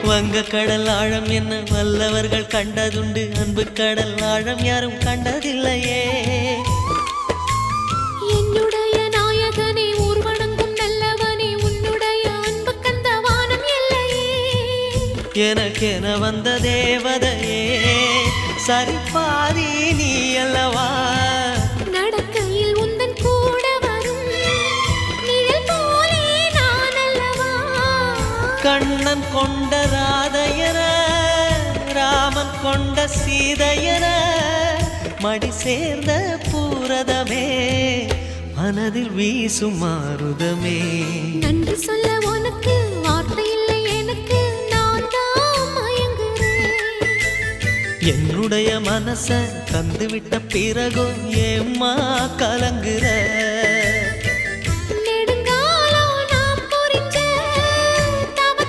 வங்க கடல் ஆழம் என்ன வல்லவர்கள் கண்டதுண்டு, அன்பு கடல் ஆழம் யாரும் கண்டதில்லையே. என்னுடைய நாயகனே ஊர்வணங்கும் நல்லவனே, உன்னுடைய அன்பு கந்த வானம் இல்லையே. எனக்கென வந்த தேவதையே சரிபாதி நீ அல்லவா. நடக்கையில் உந்தன் கூட வரும் நிழல் போலே நான் அல்லவா. கண்ணன் கொண்ட ராதையர ராமன் கொண்ட சீதையர மடி சேர்ந்த பூரதமே மனதில் வீசும் மாருதமே. நன்றி சொல்ல உனக்கு வார்த்தை இல்லை எனக்கு, நான் தான் மயங்குறேன். என்னுடைய மனச தந்துவிட்ட பிறகும் ஏம்மா கலங்குற.